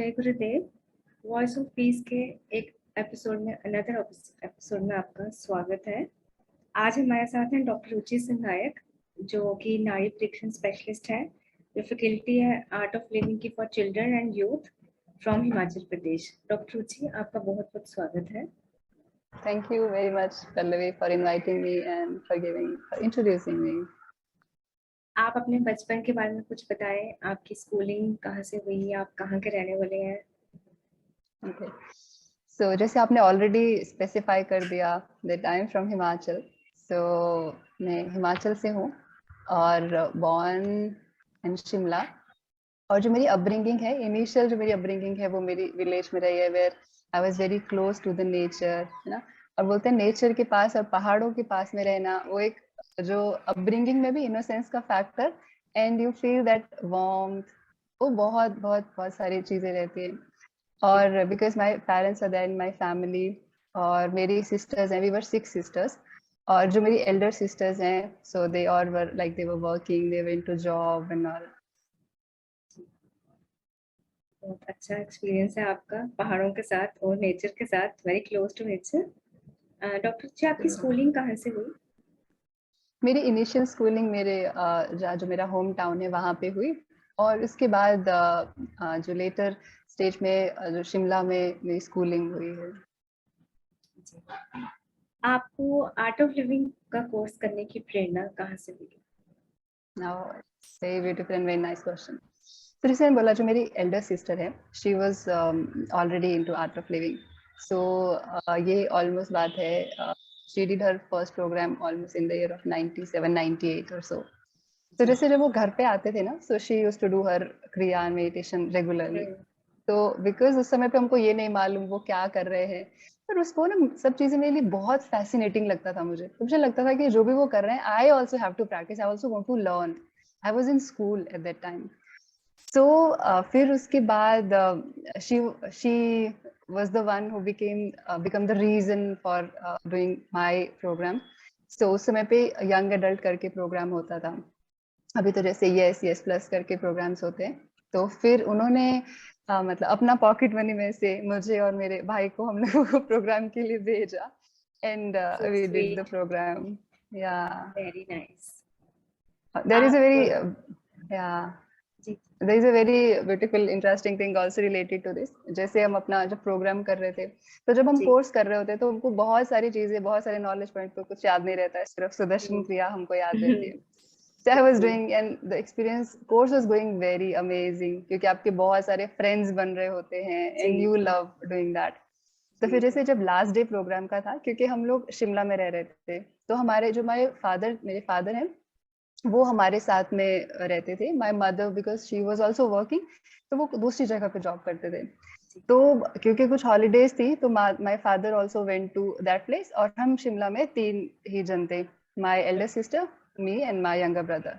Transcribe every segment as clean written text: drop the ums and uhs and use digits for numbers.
जय गुरुदेव। Voice of peace के एक अनदर एपिसोड में आपका स्वागत है। आज हमारे साथ हैं डॉक्टर रुचि सिंह नायक, जो कि नाड़ी परीक्षण स्पेशलिस्ट है, जो फैकल्टी है आर्ट ऑफ लिविंग की for children and youth from Himachal Pradesh. Doctor Ruchi, आपका बहुत बहुत स्वागत है। Thank you very much, Pallavi, for inviting me and for introducing me. आप अपने बचपन के बारे में कुछ बताएं। आपकी स्कूलिंग कहाँ से हुई, आप कहाँ के रहने वाले हैं? Okay. So जैसे आपने already specify कर दिया that I am from Himachal. So मैं हिमाचल से हूँ और born in शिमला। और जो मेरी अपब्रिंगिंग है, इनिशियल जो मेरी अपब्रिंगिंग है वो मेरी विलेज में रही है, where I was very close to the nature, है ना। और बोलते हैं नेचर के पास और पहाड़ों के पास में रहना, वो एक जो अपब्रिंगिंग में भी इनोसेंस का factor and you feel that warmth, वो बहुत बहुत बहुत सारी चीजें रहती है। और because my parents are there in my family, और मेरी सिस्टर्स हैं, वी वर 6 सिस्टर्स, और जो मेरी एल्डर सिस्टर्स हैं, so they all were like they were working, they went to job and all. बहुत अच्छा एक्सपीरियंस है आपका पहाड़ों के साथ और नेचर के साथ, very close to nature. Doctor ji, आपकी स्कूलिंग कहाँ से हुई? मेरी इनिशियल स्कूलिंग मेरे जो मेरा होम टाउन है वहाँ पे हुई, और उसके बाद जो लेटर स्टेज में जो शिमला में मेरी स्कूलिंग हुई है। आपको आर्ट ऑफ लिविंग का कोर्स करने की प्रेरणा कहाँ से मिली? Now, very beautiful and very nice question. तो जैसे मैंने बोला, जो मेरी एल्डर सिस्टर है, she was already into Art of Living. So ये ऑलमोस्ट बात है, she did her first programme almost in the year of 97 98 और सो। तो जैसे जब वो घर पे आते थे ना, so she used to do her kriya meditation regularly. तो बिकॉज उस समय पे हमको ये नहीं मालूम वो क्या कर रहे हैं, पर उसको ना सब चीजें मेरे लिए बहुत फैसिनेटिंग लगता था। मुझे लगता था कि जो भी वो कर रहे हैं, I also have to practice, I also want to learn. I was in school at that time. So फिर उसके बाद she was the one who become the reason for doing my program. So उस समय पे young adult करके programme होता था। अभी तो जैसे यस प्लस करके प्रोग्राम्स होते हैं। तो फिर उन्होंने मतलब अपना पॉकेट मनी में से मुझे और मेरे भाई को हम लोगों को प्रोग्राम के लिए भेजा, and we did the programme. Yeah very nice. There is a very yeah जी there is a very beautiful interesting thing also related to this. जैसे हम अपना जब प्रोग्राम कर रहे थे, तो जब हम कोर्स कर रहे होते तो हमको बहुत सारी चीजें, बहुत सारे नॉलेज पॉइंट तो कुछ याद नहीं रहता है, सिर्फ सुदर्शन क्रिया हमको याद रहती है। So I was doing and the experience course was going very amazing, क्योंकि आपके बहुत सारे फ्रेंड्स बन रहे होते हैं and you love doing that. तो फिर जैसे जब लास्ट डे प्रोग्राम का था, क्योंकि हम लोग शिमला में रह रहे थे, तो हमारे जो मेरे फादर हैं, वो हमारे साथ में रहते थे। My mother because she was also working, तो वो दूसरी जगह पे जॉब करते थे। तो क्योंकि कुछ हॉलीडेज थी, तो my father also went to that place, और हम शिमला में 3 ही जन थे, my elder sister, me and my younger brother.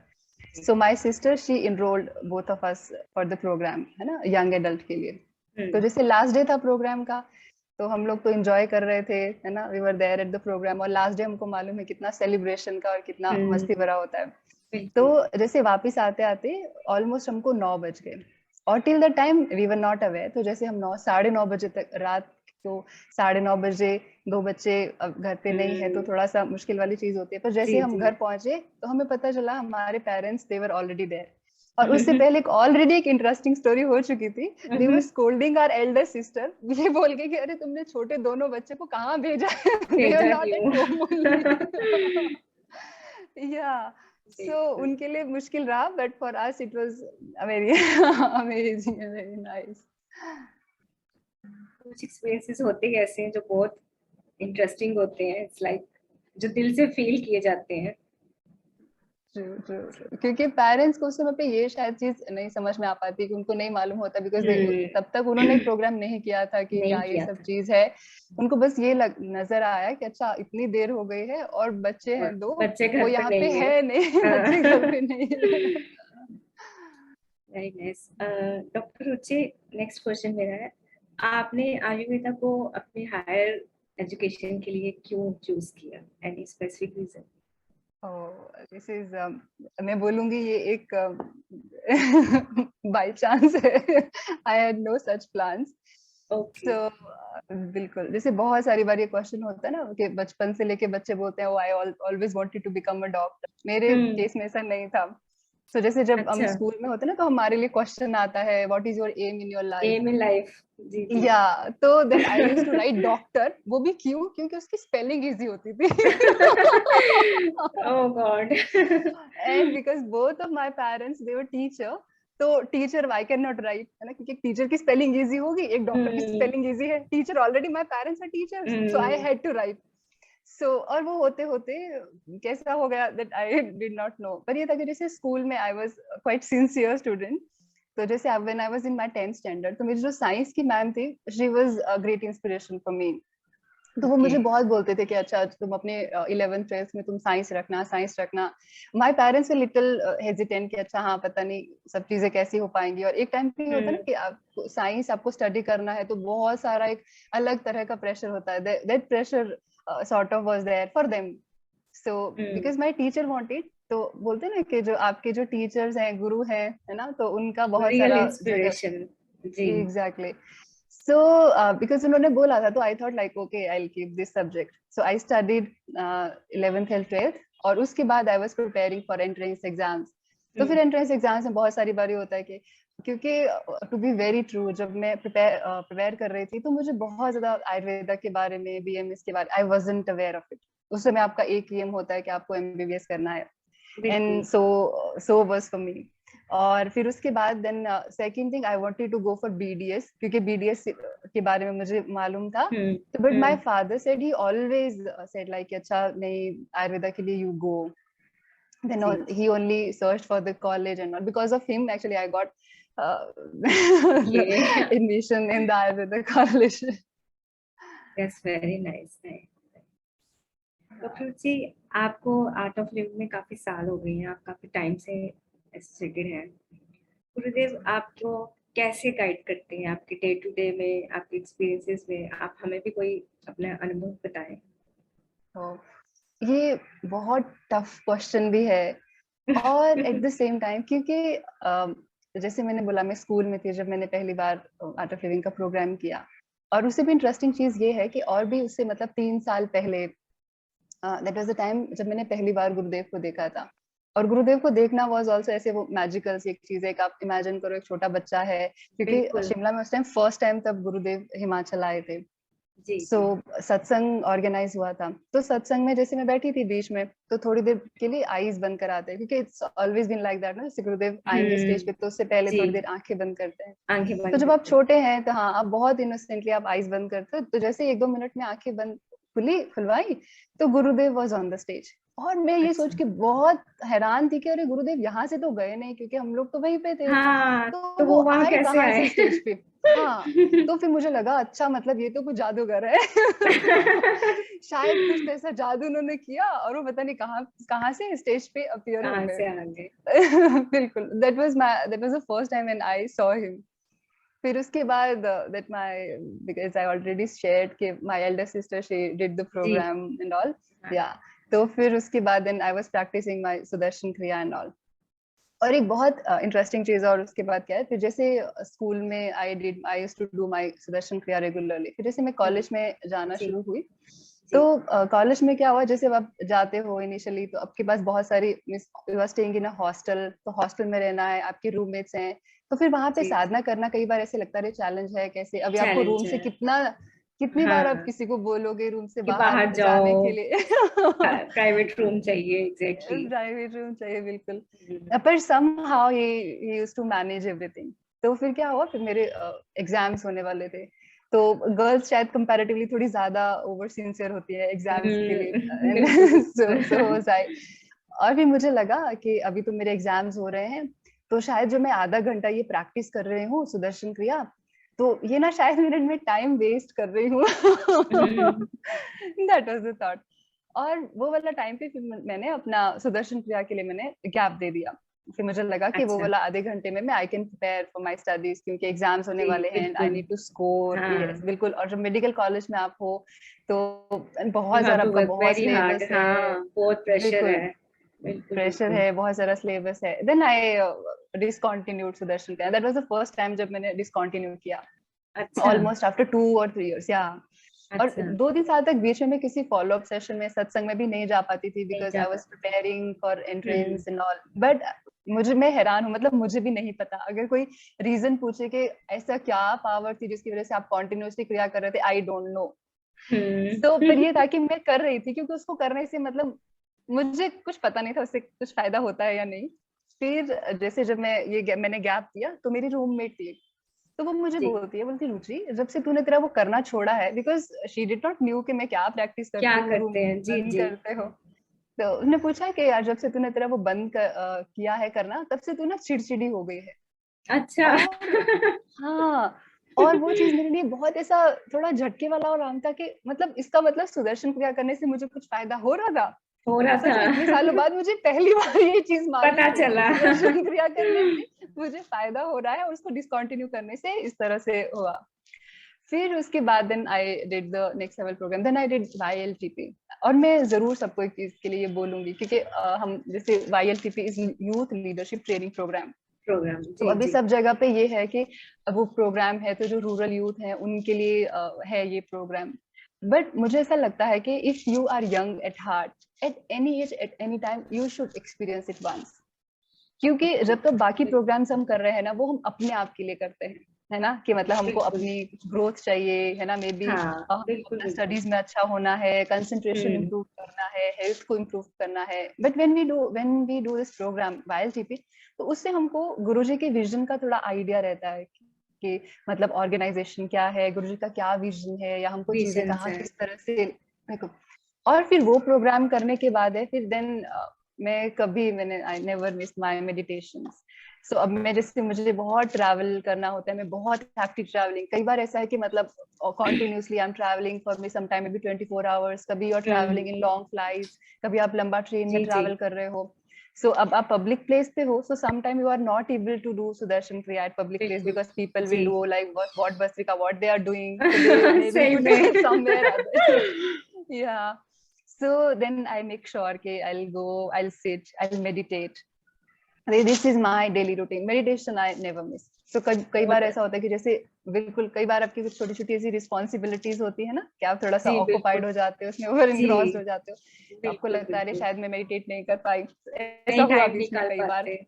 So my sister she enrolled both of us for the program, है ना, यंग एडल्ट के लिए। तो जैसे लास्ट डे था प्रोग्राम का, तो हम लोग तो एंजॉय कर रहे थे, है ना, we were there at the program. और लास्ट डे हमको मालूम है कितना सेलिब्रेशन का और कितना मस्ती भरा होता है। तो जैसे वापस आते आते ऑलमोस्ट हमको 9 बज गए, और till the time we were not aware. तो जैसे हम 9 साढ़े 9 बजे तक रात को, 9:30 बजे 2 बच्चे घर पे नहीं है, तो थोड़ा सा मुश्किल वाली चीज होती है। पर जैसे हम घर पहुंचे तो हमें पता चला हमारे parents they were already there. और उससे पहले ऑलरेडी एक इंटरेस्टिंग स्टोरी हो चुकी थी। दे वर स्कोल्डिंग आवर एल्डर सिस्टर, ये बोल के कि अरे तुमने छोटे दोनों बच्चे को कहाँ भेजा है, they were not at home only. Yeah so उनके लिए मुश्किल रहा, but for us it was very amazing and very nice. कुछ एक्सपीरियंसेस होते हैं ऐसे जो बहुत इंटरेस्टिंग होते हैं, इट्स लाइक जो दिल से फील किए जाते हैं। ट्रू, क्योंकि पेरेंट्स को उस समय पे ये शायद चीज नहीं समझ में आ पाती, कि उनको नहीं मालूम होता, बिकॉज तब तक उन्होंने प्रोग्राम नहीं किया था कि क्या ये सब चीज है। उनको बस ये नजर आया कि अच्छा इतनी देर हो गई है और बच्चे हैं 2, वो यहाँ पे है नहीं, बच्चे घर पे नहीं है। Very nice. डॉक्टर रुचि, नेक्स्ट क्वेश्चन मेरा है, आपने आयुर्वेदा को अपने हायर एजुकेशन के लिए क्यों चूज किया? Any specific reason? This is मैं बोलूंगी ये एक बाय चांस है, I had no such plans. Okay. तो बिल्कुल, जैसे बहुत सारी बार ये क्वेश्चन होता है ना कि बचपन से लेके बच्चे बोलते हैं I always wanted to become a doctor. मेरे हम्म। केस में ऐसा नहीं था। तो जैसे जब हम अच्छा। स्कूल में होते हैं ना, तो हमारे लिए क्वेश्चन आता है what is your aim in your life. Aim in life. जी जी। या तो then I used to write doctor. वो भी क्यों? क्योंकि उसकी स्पेलिंग इजी होती थी। Oh God. And because both of my parents they were teacher, तो teacher I can not write, है ना, क्योंकि टीचर की स्पेलिंग इजी होगी, एक डॉक्टर की हम्म स्पेलिंग इजी है। Teacher already my parents are teachers, so I hmm. Had to write. So और वो होते होते कैसा हो गया that I did not know. पर ये था कि जैसे स्कूल में I was quite sincere student. तो जैसे when I was in my 10th standard, तो मेरी जो साइंस की मैम थी, she was a great inspiration for me. तो वो ओके। मुझे बहुत बोलते थे कि अच्छा तुम अपने 11th 12th में तुम साइंस रखना, साइंस रखना। My parents way little hesitant कि अच्छा हाँ पता नहीं सब चीजें कैसी हो पाएंगी। और एक टाइम पे होता है ना हम्म कि आपको साइंस आपको स्टडी करना है, तो बहुत सारा एक अलग तरह का प्रेशर होता है। That pressure sort of was there for them. So hmm. Because my teacher wanted, तो बोलते हैं ना कि जो आपके जो टीचर्स हैं, गुरु हैं, है ना, तो उनका बहुत रियल सारा जगह। इंस्पिरेशन। जी। एग्जैक्टली। So, because उन्होंने बोला था, तो I thought like, okay, I'll keep this subject. So I studied 11th and 12th, और उसके बाद I was preparing for entrance exams. तो फिर entrance exams में बहुत सारी बारी होता है कि क्योंकि to be very true, जब मैं prepare कर रही थी, तो मुझे बहुत ज्यादा आयुर्वेदा के बारे में, BMS के बारे, I wasn't aware of it. उस समय आपका एक एम होता है कि आपको MBBS करना है, बिल्कुल। and so was for me. और फिर उसके बाद then second thing I wanted to go for BDS, क्योंकि BDS के बारे में मुझे मालूम था। तो but my father said, he always said like अच्छा नहीं, आयुर्वेदा के लिए यू गो। then जी। he only searched for the college and all. Because of him actually I got the okay. admission in the Ayurveda college. That's very nice. Doctor ji, आपको Art of living में काफी साल हो गए हैं, आप काफी टाइम से एसोसिएटेड हैं। गुरुदेव आपको कैसे गाइड करते हैं आपके डे टू डे में, आपके एक्सपीरियंसेस में? आप हमें भी कोई अपना अनुभव बताएं। तो ये बहुत टफ क्वेश्चन भी है, और एट द सेम टाइम क्योंकि जैसे मैंने बोला, मैं स्कूल में थी जब मैंने पहली बार आर्ट ऑफ लिविंग का प्रोग्राम किया। और उससे भी इंटरेस्टिंग चीज ये है कि और भी उससे मतलब 3 साल पहले, दैट वाज द टाइम जब मैंने पहली बार गुरुदेव को देखा था। और गुरुदेव को देखना वाज आल्सो ऐसे वो मैजिकल सी एक चीज है कि आप इमेजिन करो एक छोटा बच्चा है, क्योंकि बिल्कुल। शिमला में उस टाइम फर्स्ट टाइम तब गुरुदेव हिमाचल आए थे। जी सो जी। सत्संग ऑर्गेनाइज हुआ था। तो सत्संग में जैसे मैं बैठी थी बीच में, तो थोड़ी देर के लिए आईज बंद कराते हैं, क्योंकि it's always been like that ना, जैसे गुरुदेव आएंगे स्टेज पे तो उससे पहले जी। थोड़ी देर आंखें बंद करते हैं। आंखें तो बंद जब आप करते हैं। छोटे हैं तो हाँ, आप बहुत इनोसेंटली आप आईज बंद करते हो, तो जैसे 1-2 मिनट में आंखें बंद खुलवाई, तो गुरुदेव वाज ऑन द स्टेज। और मैं ये सोच अच्छा। के बहुत हैरान थी कि अरे गुरुदेव यहाँ से तो गए नहीं, क्योंकि हम लोग तो वहीं पे थे। हाँ, तो तो वो वो वहां आए कैसे कहाँ आए? से स्टेज पे? हाँ। तो फिर मुझे लगा अच्छा मतलब ये तो कुछ जादूगर है। शायद कुछ तो ऐसा जादू उन्होंने किया, और वो पता नहीं कहाँ कहाँ से स्टेज पे अपीयर हो कहाँ गए। से आ गए? बिल्कुल, that was the first time when I saw him. फिर उसके बाद that my, because I already shared कि my elder sister she did the जी। Programme and all. हाँ। या तो फिर उसके बाद then I was practising my Sudarshan Kriya and all. और एक बहुत इंटरेस्टिंग चीज और उसके बाद क्या है, फिर जैसे स्कूल में I used to do my Sudarshan Kriya regularly. फिर जैसे मैं कॉलेज में जाना जी शुरू हुई, तो जी। कॉलेज में क्या हुआ, जैसे आप जाते हो इनिशियली तो आपके पास बहुत सारी, you are staying in a hostel, तो हॉस्टल में रहना है, आपके रूममेट्स हैं। तो फिर वहां पे जी साधना करना कई बार ऐसे लगता है चैलेंज है, कैसे अभी आपको चैलेंज रूम से है। कितनी बार आप हाँ, किसी को बोलोगे रूम से कि बाहर बाहर जाने जाओ, के लिए। प्राइवेट रूम चाहिए। एग्जैक्टली। प्राइवेट रूम चाहिए बिल्कुल। पर somehow he used to manage everything। तो फिर क्या हुआ, फिर मेरे एग्जाम्स होने वाले थे। तो गर्ल्स शायद कंपैरेटिवली थोड़ी ज्यादा ओवर सिंसियर होती है एग्जाम्स के लिए, एंड बिल्कुल सो बिल्कुल। Was I. और फिर मुझे लगा कि अभी तो मेरे एग्जाम्स हो रहे हैं, तो शायद जो मैं आधा घंटा ये प्रैक्टिस कर रही हूँ सुदर्शन क्रिया, तो ये ना शायद मेरे में टाइम वेस्ट कर रही हूँ। Hmm. That was the thought. और वो वाला टाइम पे फिर मैंने अपना सुदर्शन क्रिया के लिए मैंने गैप दे दिया। फिर मुझे लगा कि वो अच्छा। वाला आधे घंटे में मैं I can prepare for my studies, क्योंकि एग्जाम्स होने जी वाले हैं एंड आई बिल्कुल। Need to score. हाँ, यस बिल्कुल। और जब मेडिकल कॉलेज में आप हो, तो यू बहुत हैव सारा टू आपका वर्क बहुत वेरी हार्ड। सिलेबस है। हाँ, बहुत प्रेशर बिल्कुल। है। बिल्कुल प्रेशर बिल्कुल। है, बहुत सारा सिलेबस है। देन आई डिसकंटिन्यूड सुदर्शन क्रिया। That was the first time जब मैंने डिसकंटिन्यू किया, अच्छा ऑलमोस्ट आफ्टर 2 or 3 years, या। और अच्छा। 2-3 साल तक बीच में मैं किसी फॉलो अप सेशन में, सत्संग में भी नहीं जा पाती थी, नहीं बिकॉज जा आई वाज पाते। Preparing for hmm entrance and all. But मैं हैरान हूँ, मतलब मुझे भी नहीं पता, अगर कोई रीजन पूछे कि ऐसा क्या पावर थी जिसकी वजह से आप कॉन्टिन्यूसली क्रिया कर रहे थे, आई डोंट नो। तो फिर ये था कि मैं कर रही थी क्योंकि उसको करने से मतलब मुझे कुछ पता नहीं था उससे कुछ फायदा होता है या नहीं। फिर जैसे जब मैंने गैप दिया, तो मेरी रूममेट थी, तो वो मुझे जी। बोलती रुचि, जब से तूने तेरा वो करना छोड़ा है, because she did not new कि मैं क्या प्रैक्टिस क्या करती हूँ, रूम करते हैं? जी बंद जी। करते हो। तो उसने पूछा कि यार जब से तूने तेरा वो किया है करना, तब से तू ना चिड़चिड़ी हो गई है। अच्छा। और हाँ, और वो चीज मेरे लिए बहुत ऐसा थोड़ा झटके वाला और आम था कि मतलब इसका मतलब सुदर्शन क्रिया करने से मुझे कुछ फायदा हो रहा था। हो रहा सच में इतने सालों था। बाद मुझे पहली बार ये चीज मालूम पता हुई कि चला। सुदर्शन क्रिया करने से मुझे फायदा हो रहा है, और उसको डिसकंटिन्यू करने से इस तरह से हुआ। फिर उसके बाद then I did the next level program, then I did YLTP। और मैं जरूर सबको एक चीज के लिए ये बोलूंगी, क्योंकि हम जैसे YLTP is youth leadership training program. Program तो जी अभी जी। सब जगह पे ये है कि अब वो प्रोग्राम है, तो जो रूरल यूथ है उनके लिए है ये प्रोग्राम। बट मुझे ऐसा लगता है कि if you are young at heart, at any age, at any time, you should experience it once. क्योंकि ओके। जब तक बाकी प्रोग्राम्स हम कर रहे हैं ना, वो हम अपने आप के लिए करते हैं, है ना, कि मतलब हमको बिल्कुल। अपनी ग्रोथ चाहिए, है ना, मे बी हाँ हमको बिल्कुल अपना बिल्कुल। स्टडीज में अच्छा होना है, कंसंट्रेशन हम्म। इंप्रूव करना है, हेल्थ को इंप्रूव करना है। But when we do this program YLTP, तो उससे हमको गुरुजी के विजन का थोड़ा आइडिया रहता है कि मतलब ऑर्गेनाइजेशन क्या है, गुरुजी का क्या विजन है, या हमको चीजें विजन्स कहाँ है। किस तरह से देखो। और फिर वो प्रोग्राम करने के बाद है, फिर देन मैंने I never miss my meditations. So अब मैं जैसे मुझे बहुत ट्रैवल करना होता है, मैं बहुत एक्टिव ट्रैवलिंग, कई बार ऐसा है कि मतलब continuously I am travelling for me some time, maybe 24 hours, कभी you are travelling in long flights, कभी आप लंबा ट्रेन जी में जी। ट्रैवल कर रहे हो। सो अब आप पब्लिक प्लेस पे हो, so some time you are not able to do Sudarshan Kriya at public place, बिल्कुल। बिकॉज पीपल जी। Will do like what Basrika, what they are doing, so they may be सही putting में। it somewhere other. Yeah. So then I make sure कि I'll go, I'll sit, I'll meditate. This is my daily routine. Meditation I never miss. So कई बार बहुत ऐसा होता है कि जैसे बिल्कुल कई बार आपकी कुछ छोटी छोटी ऐसी रिस्पॉन्सिबिलिटीज होती है ना, कि आप थोड़ा सा जी ऑक्युपाइड बिल्कुल। हो जाते हो, उसमें ओवर जी इनग्रॉस्ड हो जाते हो, तो आपको बिल्कुल लगता है अरे बिल्कुल। शायद मैं मेडिटेट नहीं कर पाई। ऐसा नहीं हुआ टाइम बीच में निकाल कई बार। पाते।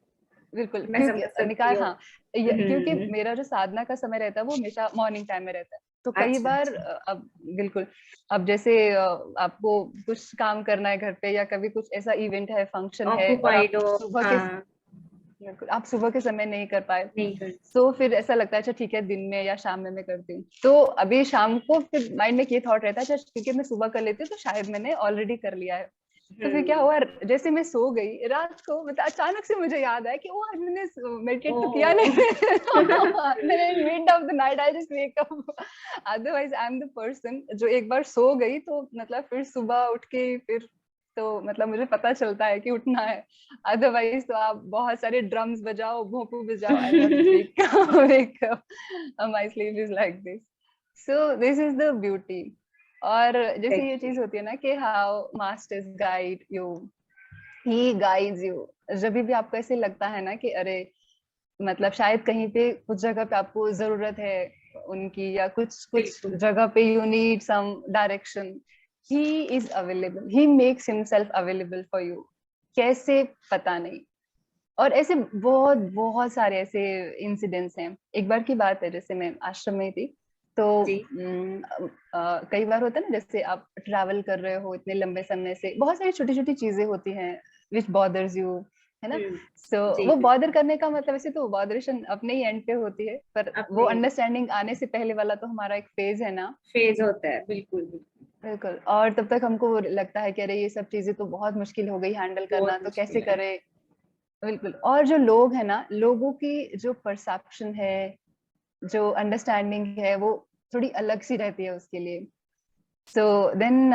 बिल्कुल, मैं क्योंकि समझ सकती निकाल, हूँ। हाँ, क्योंकि हम्म। मेरा जो साधना का समय रहता है वो हमेशा मॉर्निंग टाइम में रहता है। तो कई अच्छा बार अच्छा। अब बिल्कुल, अब जैसे आपको कुछ काम करना है घर पे, या कभी कुछ ऐसा इवेंट है, फंक्शन है, और आप ऑक्यूपाइड हो। सुबह के हाँ। बिल्कुल आप सुबह के समय नहीं कर पाए, नहीं कर। तो फिर ऐसा लगता है अच्छा ठीक है, दिन में या शाम में मैं करती हूँ। तो अभी शाम को फिर माइंड में ये थॉट रहता है, अच्छा ठीक है मैं सुबह कर लेती हूँ, तो शायद मैंने ऑलरेडी कर लिया है। तो फिर क्या हम्म। हुआ, जैसे मैं सो गई रात को, मतलब अचानक से मुझे याद आया कि ओ आज मैंने मेडिटेट तो किया ओह। नहीं। then in mid of the night I just wake up. Otherwise I am the person जो एक बार सो गई तो मतलब फिर सुबह उठ के फिर तो मतलब मुझे पता चलता है कि उठना है। अदरवाइज तो आप बहुत सारे ड्रम्स बजाओ, भोंपू बजाओ, I not wake up. My sleep is like this. So this is the beauty. और जैसे ये चीज होती है ना कि how masters guide you, he guides you. जब भी आपको ऐसे लगता है ना कि अरे मतलब शायद कहीं पे कुछ जगह पे आपको जरूरत है उनकी, या कुछ कुछ बिल्कुल। जगह पे you need some direction, he is available, he makes himself available for you. कैसे पता नहीं। और ऐसे बहुत बहुत सारे ऐसे इंसिडेंट्स हैं। एक बार की बात है, जैसे मैं आश्रम में थी, तो जी कई बार होता है ना, जैसे आप ट्रैवल कर रहे हो इतने लंबे समय से, बहुत सारी छोटी छोटी चीजें होती हैं विच बॉदर्स यू, है ना। सो जी वो बॉदर बिल्कुल। करने का मतलब, वैसे तो बॉदरेशन अपने ही एंड पे होती है, पर वो अपने अंडरस्टैंडिंग आने से पहले वाला तो हमारा एक फेज है ना। फेज होता है। बिल्कुल बिल्कुल। बिल्कुल, और तब तक हमको लगता है कि अरे ये सब चीजें तो बहुत मुश्किल हो गई हैंडल करना, बहुत तो कैसे मुश्किल है। करें। बिल्कुल, और जो लोग है ना, लोगों की जो परसेप्शन है, जो अंडरस्टैंडिंग है, वो थोड़ी अलग सी रहती है उसके लिए। सो देन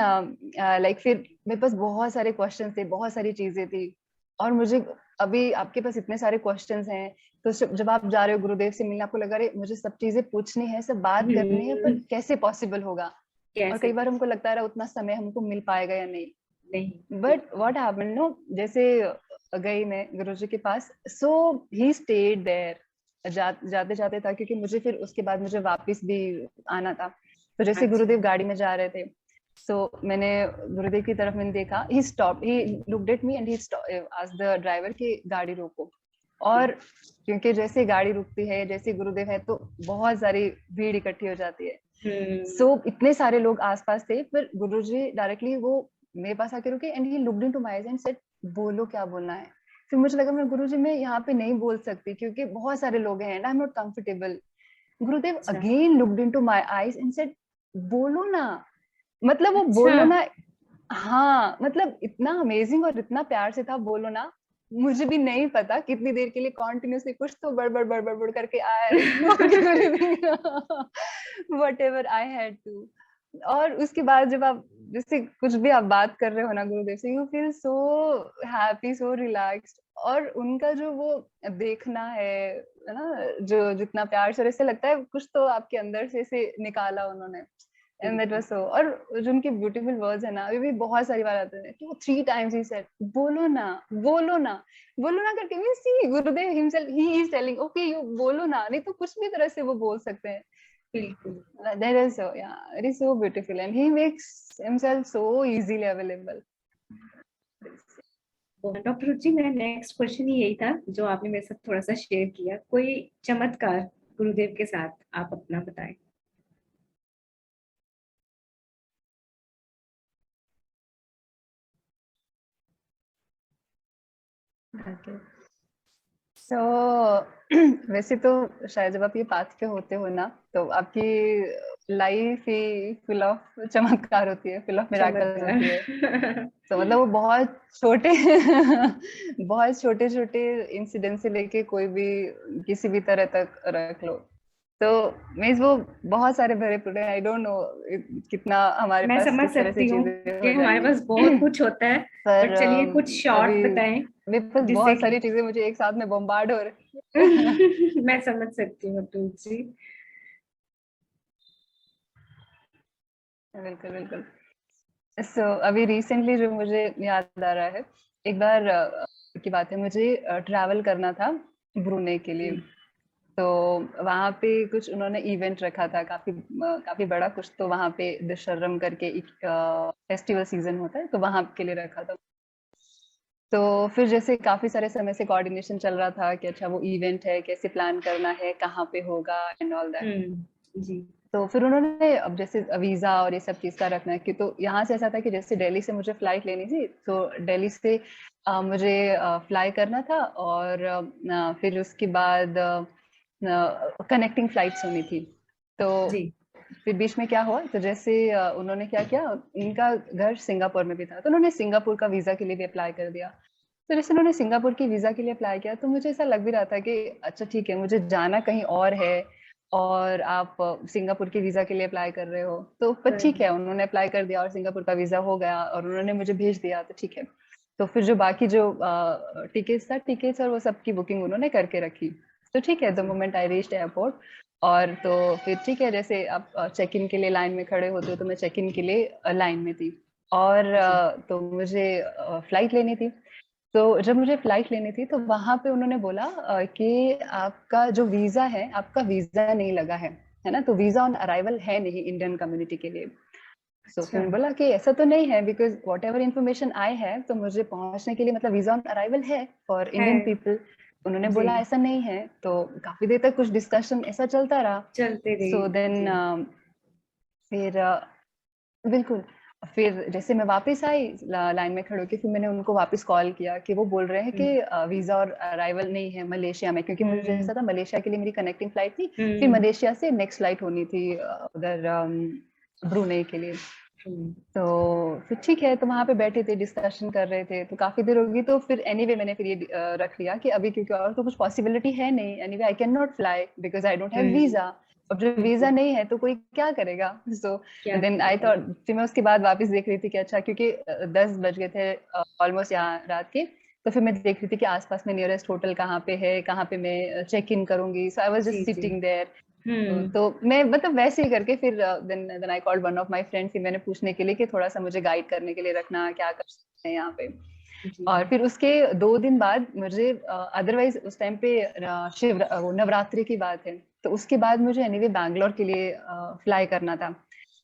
लाइक फिर मेरे पास बहुत सारे क्वेश्चन थे, बहुत सारी चीजें थी, और मुझे अभी आपके पास इतने सारे क्वेश्चंस हैं, तो जब आप जा रहे हो गुरुदेव से मिलने, आपको लगा रहे मुझे सब चीजें पूछनी है, सब बात करनी है, पर हम्म। कैसे पॉसिबल होगा। और कैसे कई बार हमको possible? लगता है उतना समय हमको मिल पाएगा या नहीं। नहीं। बट व्हाट हैपेंड नो, जैसे गई मैं गुरुजी के पास, सो ही स्टेड देयर जाते जाते था, क्योंकि मुझे फिर उसके बाद मुझे वापस भी आना था। तो जैसे अच्छा। गुरुदेव गाड़ी में जा रहे थे, सो मैंने गुरुदेव की तरफ मैंने देखा, he stop, he looked at me and he asked the driver कि गाड़ी रोको। और क्योंकि जैसे गाड़ी रुकती है, जैसे गुरुदेव है, तो बहुत सारी भीड़ इकट्ठी हो जाती है। सो इतने सारे लोग आसपास थे, फिर गुरुजी डायरेक्टली वो मेरे पास आके रुके and he looked into my eyes and said, बोलो क्या बोलना है। फिर मुझे लगा, मैं गुरुजी मैं यहाँ पे नहीं बोल सकती क्योंकि बहुत सारे लोग हैं and I am not comfortable. गुरुदेव अच्छा। Again looked into my eyes and said, बोलो ना। मतलब वो अच्छा। बोलो ना, हाँ, मतलब इतना अमेजिंग और इतना प्यार से था, बोलो ना। मुझे भी नहीं पता कितनी देर के लिए कॉन्टिन्यूसली कुछ तो बड़बड़ बड़बड़ बड़ करके I whatever I had to. और उसके बाद जब आप जैसे कुछ भी आप बात कर रहे हो ना गुरुदेव से, you feel so happy, so relaxed. और उनका जो वो देखना है ना, जो जितना प्यार से, और ऐसे लगता है कुछ तो आपके अंदर से ऐसे निकाला उन्होंने। एंड दैट वाज सो, और जो उनके ब्यूटीफुल वर्ड्स है ना, अभी भी बहुत सारी बार आते हैं कि वो 3 टाइम्स ही सेड, बोलो ना, बोलो ना, बोलो ना करके। Means C Gurudev himself he is telling, okay you बोलो ना, नहीं तो कुछ भी तरह से वो बोल सकते हैं। बिल्कुल। That is so, yeah, it is so beautiful and he makes himself so easily available. Doctor Ruchi, मेरा नेक्स्ट क्वेश्चन ही यही था जो आपने मेरे साथ थोड़ा सा शेयर किया। कोई चमत्कार गुरुदेव के साथ आप अपना बताएं। Okay. So वैसे तो शायद जब आप ये पाथ पे होते हो ना, तो आपकी लाइफ ही फुल ऑफ चमत्कार होती है, फुल ऑफ मिराकल्स होती है। चमत्कार। तो मतलब वो बहुत छोटे बहुत छोटे छोटे इंसिडेंट से लेके कोई भी किसी भी तरह तक रख लो, तो मीन्स वो बहुत सारे भरे पड़े हैं। आई डोंट नो कितना हमारे मैं पास समझ किस तरह से सकती हूँ चीजें कि हो हमारे जाएंगी। पास बहुत कुछ होता है। पर बट चलिए कुछ अभी शॉर्ट बताएं मेरे पास जिससे बहुत कि सारी चीजें मुझे एक साथ में बॉम्बार्ड हो रही है। मैं समझ सकती हूँ डॉक्टर रुचि। बिल्कुल बिल्कुल। सो अभी रिसेंटली जो मुझे याद आ रहा है, एक बार की बात है, मुझे ट्रैवल करना था ब्रूनेई के लिए। तो वहां पे कुछ उन्होंने इवेंट रखा था, काफी बड़ा कुछ, तो वहां पे दशहरम करके एक फेस्टिवल सीजन होता है, तो वहां के लिए रखा था। तो फिर जैसे काफी सारे समय से कोऑर्डिनेशन चल रहा था कि अच्छा वो इवेंट है, कैसे प्लान करना है, कहाँ पे होगा एंड ऑल दैट। जी। तो फिर उन्होंने अब जैसे वीजा और ये सब चीज का रखना है कि, तो यहाँ से ऐसा था कि जैसे दिल्ली से मुझे फ्लाइट लेनी थी, तो दिल्ली से मुझे फ्लाई करना था, और फिर उसके बाद कनेक्टिंग फ्लाइट्स होनी थी। तो जी। फिर बीच में क्या हुआ, तो जैसे उन्होंने क्या किया, उनका घर सिंगापुर में भी था, तो उन्होंने सिंगापुर का वीजा के लिए भी अप्लाई कर दिया। तो जैसे उन्होंने सिंगापुर की वीजा के लिए अप्लाई किया, तो मुझे ऐसा लग भी रहा था कि अच्छा ठीक है, मुझे जाना कहीं और है, और आप सिंगापुर की वीजा के लिए अप्लाई कर रहे हो, तो पर ठीक है, उन्होंने अप्लाई कर दिया और सिंगापुर का वीजा हो गया और उन्होंने मुझे भेज दिया, तो ठीक है। तो फिर जो बाकी जो टिकट्स और वो सब की बुकिंग उन्होंने करके रखी। तो ठीक है, the moment I reached airport, और तो फिर ठीक है, जैसे आप चेक इन के लिए लाइन में खड़े होते हो, तो मैं चेक इन के लिए लाइन में थी, और तो मुझे फ्लाइट लेनी थी। तो जब मुझे फ्लाइट लेनी थी, तो वहां पे उन्होंने बोला कि आपका जो वीजा है, आपका वीजा नहीं लगा है ना, तो वीजा ऑन अराइवल है नहीं इंडियन कम्युनिटी के लिए। सो फिर मैंने बोला कि ऐसा तो नहीं है, बिकॉज वॉट एवर इन्फॉर्मेशन आई है, तो मुझे पहुंचने के लिए मतलब वीजा ऑन अराइवल है फॉर इंडियन पीपल। उन्होंने जी। बोला ऐसा नहीं है, तो काफी देर तक कुछ डिस्कशन ऐसा चलता रहा। चलते सो देन रही। फिर बिल्कुल, फिर जैसे मैं वापस आई लाइन में खड़े होके, फिर मैंने उनको वापस कॉल किया कि वो बोल रहे हैं कि वीजा और अराइवल नहीं है मलेशिया में, क्योंकि मुझे ऐसा था मलेशिया के लिए मेरी कनेक्टिंग फ्लाइट थी, फिर मलेशिया से नेक्स्ट फ्लाइट होनी थी उधर ब्रूनेई के लिए। तो फिर ठीक है, तो वहां पे बैठे थे, डिस्कशन कर रहे थे, तो काफी देर होगी, तो फिर एनीवे मैंने फिर ये रख लिया कि अभी क्योंकि और तो कुछ पॉसिबिलिटी है नहीं, anyway I can not fly because I don't have visa. अब जब वीजा नहीं है तो कोई क्या करेगा। सो देन आई थॉट, फिर मैं उसके बाद वापस देख रही थी कि अच्छा, क्योंकि 10 बज गए थे ऑलमोस्ट यहाँ रात के, तो फिर मैं देख रही थी कि आसपास में नियरेस्ट होटल कहाँ पे है, कहाँ पे मैं चेक इन करूंगी। So I was just sitting there, तो मैं मतलब वैसे ही करके फिर then I called one of my friends मैंने पूछने के लिए कि थोड़ा सा मुझे गाइड करने के लिए रखना, क्या कर सकते हैं यहाँ पे। और फिर उसके 2 दिन बाद मुझे अदरवाइज उस टाइम पे वो नवरात्रि की बात है, तो उसके बाद मुझे एनीवे बैंगलोर के लिए फ्लाई करना था।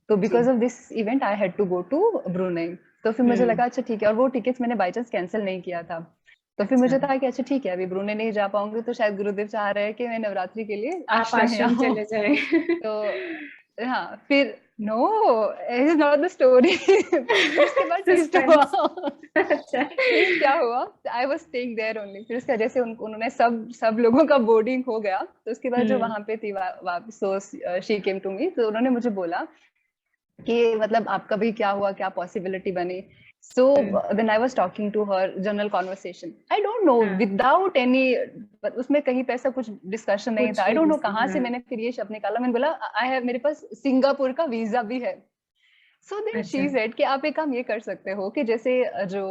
तो because of this event I had to go to Brunei. तो फिर मुझे लगा अच्छा ठीक है, और वो टिकट्स मैंने बाई चांस कैंसिल नहीं किया था। तो फिर मुझे था कि अच्छा ठीक है, अभी ब्रुनेई नहीं जा पाऊंगी, तो शायद गुरुदेव चाह रहे हैं कि मैं नवरात्रि के लिए आश्रम में आऊं। चले जाए। तो हाँ, फिर no, is not the story. फिर उसके बाद ट्विस्ट हुआ। अच्छा। ट्विस्ट क्या हुआ, I was staying there only. फिर उसका जैसे उन्होंने सब लोगों का बोर्डिंग हो गया, तो उसके बाद जो वहां पे थी वापस, सो शी केम टू मी, तो उन्होंने मुझे बोला कि मतलब आपका भी क्या हुआ, क्या पॉसिबिलिटी बनी। So then I was talking to her, general conversation, I don't know, without any, उसमें कहीं पे ऐसा कुछ डिस्कशन नहीं था। आई डोंट नो कहाँ से मैंने फिर ये शब्द निकाला। मैंने बोला आई हैव, मेरे पास सिंगापुर का वीजा भी है। सो देन शी सेड कि आप एक काम ये कर सकते हो कि जैसे जो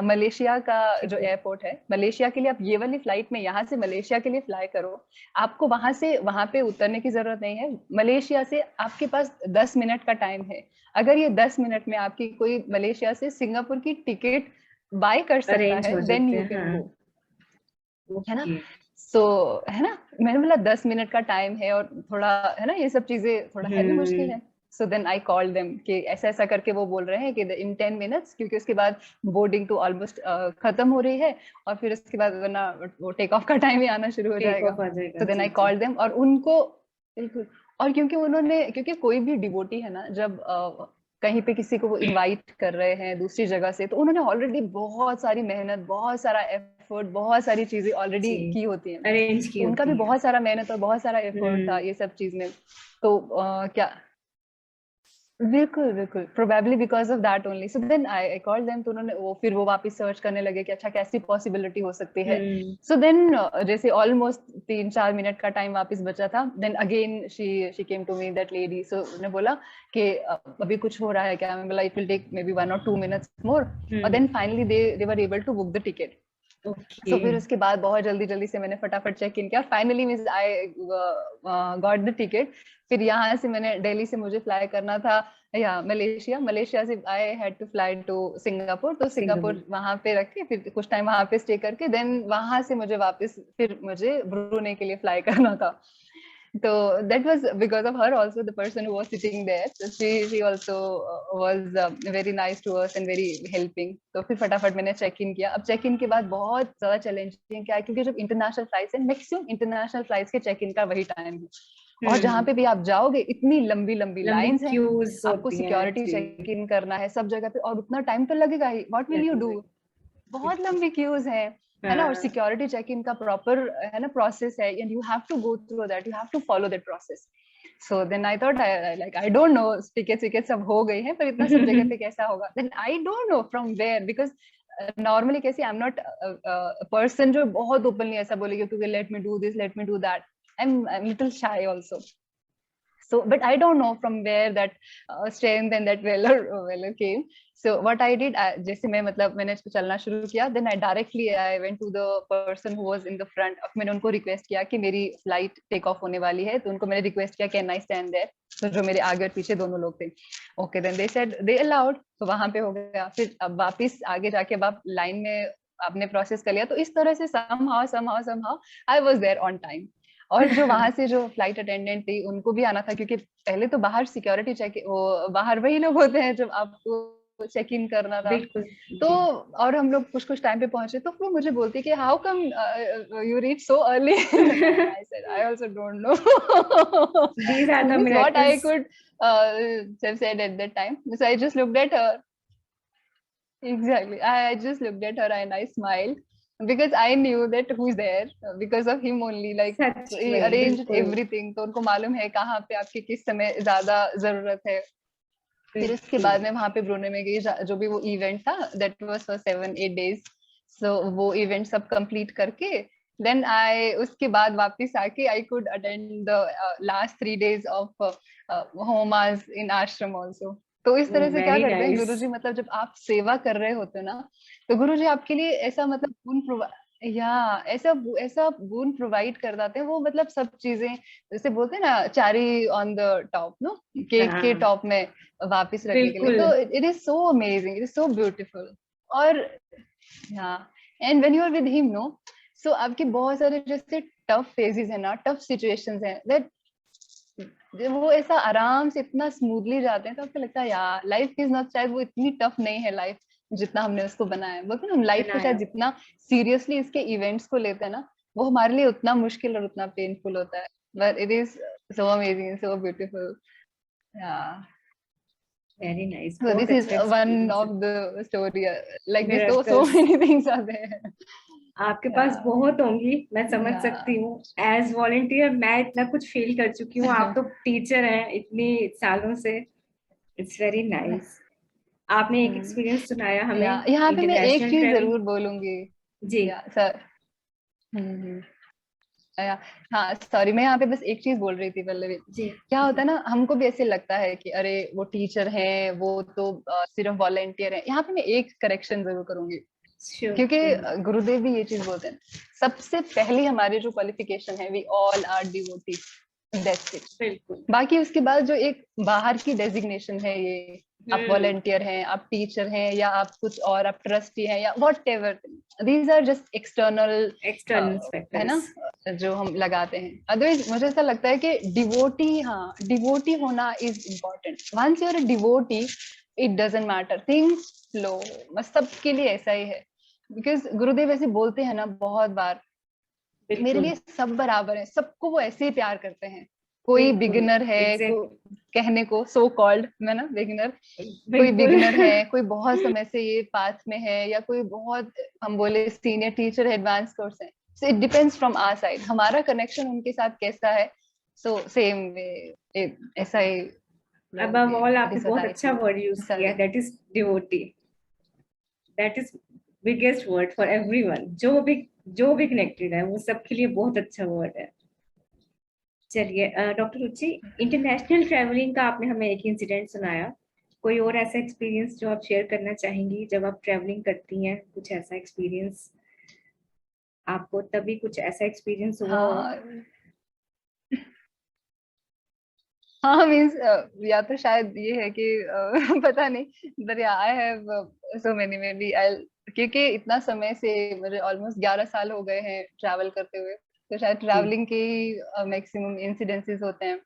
मलेशिया का जो एयरपोर्ट है, मलेशिया के लिए आप ये वाली फ्लाइट में यहाँ से मलेशिया के लिए फ्लाई करो, आपको वहां से वहां पे उतरने की जरूरत नहीं है। मलेशिया से आपके पास 10 मिनट का टाइम है। अगर ये 10 मिनट में आपकी कोई मलेशिया से सिंगापुर की टिकट बाय कर सकता है, देन यू कैन गो, है ना। सो है ना, मैंने बोला 10 मिनट का टाइम है और थोड़ा है ना, ये सब चीजें थोड़ा है भी मुश्किल है। So then I call them कि ऐसा ऐसा करके वो बोल रहे हैं कि इन 10 मिनट्स, क्योंकि उसके बाद बोर्डिंग तो ऑलमोस्ट खत्म हो रही है, और फिर उसके बाद वरना वो टेक ऑफ का टाइम ही आना शुरू हो जाएगा। तो देन आई कॉल देम, और उनको बिल्कुल, और क्योंकि कोई भी डिवोटी है ना, जब कहीं पे किसी को वो इनवाइट कर रहे हैं दूसरी जगह से, तो उन्होंने ऑलरेडी बहुत सारी मेहनत, बहुत सारा एफर्ट, बहुत सारी चीजें ऑलरेडी की होती हैं, अरेंज की तो उनका भी बहुत सारा मेहनत और बहुत सारा एफर्ट था ये सब चीज में। तो क्या, बिल्कुल बिल्कुल, probably because of that only. So then I called them, तो उन्होंने फिर वो वापस सर्च करने लगे कि अच्छा कैसी पॉसिबिलिटी हो सकती है। सो देन जैसे ऑलमोस्ट 3-4 मिनट का टाइम वापस बचा था, then again she came to me, that lady. So उन्होंने बोला कि अभी कुछ हो रहा है क्या। मैं बोला it will take maybe 1 or 2 minutes more, और then finally they were able to book the ticket. तो फिर उसके बाद बहुत जल्दी जल्दी से मैंने फटाफट चेक इन किया, finally means I got the ticket. फिर यहाँ से मैंने, दिल्ली से मुझे फ्लाई करना था या मलेशिया से I had to fly to Singapore. तो सिंगापुर वहां पे रख के फिर कुछ टाइम वहां पे स्टे करके, देन वहां से मुझे वापस फिर मुझे ब्रूनेई के लिए फ्लाई करना था। So that was because of her also, the person who was sitting there. So she also was very nice to us and very helping. तो फिर फटाफट मैंने चेक इन किया। अब चेक इन के बाद बहुत ज्यादा चैलेंजिंग क्या है, क्योंकि जब इंटरनेशनल फ्लाइट्स है, मैक्सिमम इंटरनेशनल फ्लाइट्स के चेक इन का वही टाइम है, और जहाँ पे भी आप जाओगे इतनी लंबी लंबी लाइंस हैं, आपको सिक्योरिटी चेक इन करना है सब जगह पे, और उतना टाइम तो लगेगा ही। व्हाट विल यू डू, बहुत लंबी क्यूज है ना, और सिक्योरिटी चेक इन का प्रॉपर है ना प्रोसेस है, and you have to go through that, you have to follow that process. So then I thought, I don't know, ticket सब हो गई है, पर इतना सब जगह पे कैसा होगा। Then I don't know from where, because normally कैसे, आई एम नॉट पर्सन जो बहुत ओपनली ऐसा बोलेगी कि let me do this, let me do that. I am little शाई also. So but I don't know from where that strength and that valor came. So what I did, जैसे मैं मतलब मैंने इसको चलना शुरू किया, then I went to the person who was in the front. अब मैंने उनको रिक्वेस्ट किया कि मेरी फ्लाइट टेक ऑफ होने वाली है, तो उनको मैंने रिक्वेस्ट किया कैन आई स्टैंड देयर। तो जो मेरे आगे और पीछे दोनों लोग थे, okay then they said they allowed, तो वहां पे हो गया। फिर अब वापिस आगे जाके अब आप लाइन में आपने प्रोसेस कर लिया, तो इस तरह से somehow I was there on time। और जो वहां से जो फ्लाइट अटेंडेंट थी, उनको भी आना था, क्योंकि पहले तो बाहर सिक्योरिटी चेक, वो बाहर वही लोग होते हैं जब आपको चेक इन करना था। तो और हम लोग कुछ कुछ टाइम पे पहुंचे, तो वो मुझे बोलती कि how come you reach so early. I said I also don't know, these are the what I miracles could have said at that time. So I just looked at her, exactly, I just looked at her and I smiled, because I knew that who's there, because of him only, like he arranged everything। तो उनको मालूम है कहाँ पे आपकी किस समय ज्यादा जरूरत है। फिर उसके बाद में वहां पे ब्रूनेई में गई, जो भी वो इवेंट था, दैट वाज फॉर 7-8 days। सो वो इवेंट सब कंप्लीट करके, देन आई उसके बाद वापस आके I could attend the last 3 days of homas in ashram also. तो इस तरह से क्या करते हैं गुरुजी, मतलब जब आप सेवा कर रहे होते हो ना, तो गुरुजी आपके लिए ऐसा मतलब या ऐसा ऐसा बून प्रोवाइड कर देते हैं वो, मतलब सब चीजें जैसे बोलते हैं ना, cherry on the top, no, cake के हाँ टॉप में वापस रखने के लिए। बिल्कुल। तो it is so amazing, it is so beautiful. और हाँ, and when you are with him, no, so आपके बहुत सारे जैसे टफ फेजेस है ना, टफ सिचुएशंस है, दैट वो ऐसा आराम से इतना स्मूथली जाते हैं, तो आपको लगता है यार लाइफ इज नॉट, शायद वो इतनी टफ नहीं है लाइफ जितना हमने उसको बनाया है। बोलते हैं हम लाइफ को शायद बनाया। जितना सीरियसली इसके इवेंट्स को लेते हैं ना, वो हमारे लिए उतना मुश्किल और उतना पेनफुल होता है। But it is so amazing, so beautiful. Very nice, So बहुत this is अच्छा one एक्सपीरियंस है। of the story. Like this, so miracles many things are there. आपके पास Yeah, बहुत होंगी, मैं समझ सकती yeah. हूँ। एज वॉलेंटियर मैं इतना कुछ फील कर चुकी हूँ, आप तो टीचर हैं इतनी सालों से। It's very nice. आपने एक हम्म, एक्सपीरियंस सुनाया हमें या यहाँ पे मैं एक इंटरनेशनल चीज ट्रैवल। जरूर बोलूंगी। जी। या सर, हम्म, या हाँ सॉरी, मैं यहाँ पे बस एक चीज बोल रही थी पल्लवी। जी। क्या होता जी। है ना, हमको भी ऐसे लगता है कि अरे वो टीचर हैं, वो तो सिर्फ वॉलेंटियर हैं। यहाँ पे मैं एक करेक्शन जरूर करूंगी, श्योर क्योंकि श्योर। गुरुदेव भी ये चीज बोलते हैं, सबसे पहली हमारी जो क्वालिफिकेशन है, we all are devotee, that's it. बिल्कुल। बाकी उसके बाद जो एक बाहर की डेजिग्नेशन है, ये आप हम्म। वॉलेंटियर हैं, आप टीचर हैं, या आप कुछ और, आप ट्रस्टी हैं, या whatever, these are just external, external है ना, फैक्टर्स। जो हम लगाते हैं। अदरवाइज मुझे ऐसा लगता है कि डिवोटी, हाँ डिवोटी होना is important. Once you're a devotee, it doesn't matter, things flow. बस सबके लिए ऐसा ही है, बिकॉज गुरुदेव ऐसे बोलते हैं ना बहुत बार, मेरे बिल्कुल लिए सब बराबर है, सबको वो ऐसे ही प्यार करते हैं। कोई बिल्कुल। बिगिनर है, एग्जैक्टली। कहने को सो कॉल्ड, मैं ना बिगिनर, कोई बिल्कुल। बिगिनर है, कोई बहुत समय से ये पाथ में है, या कोई बहुत, हम बोले सीनियर टीचर है, एडवांस कोर्स है। So it depends from our side, हमारा कनेक्शन उनके साथ कैसा है। सो सेम वे, ऐसा ही अबव रहोगे। ऑल दैट आपने इज व्हाट बहुत आई अच्छा फील। वर्ड यूज किया, sorry. That is devotee. That is biggest word for everyone, जो भी कनेक्टेड है वो सबके लिए बहुत अच्छा वर्ड है। चलिए डॉक्टर रुचि, इंटरनेशनल ट्रैवलिंग का आपने हमें एक इंसिडेंट सुनाया, कोई और ऐसा एक्सपीरियंस जो आप शेयर करना चाहेंगी जब आप ट्रैवलिंग करती हैं, कुछ ऐसा एक्सपीरियंस आपको तभी कुछ ऐसा एक्सपीरियंस हुआ हो? हाँ, हाँ मीन्स, या तो शायद ये है कि पता नहीं, but yeah I have so many, maybe I, क्योंकि इतना समय से मुझे ऑलमोस्ट 11 साल हो गए हैं ट्रैवल करते हुए, तो शायद जी। ट्रैवलिंग के ही मैक्सिमम इंसिडेंसेस होते हैं।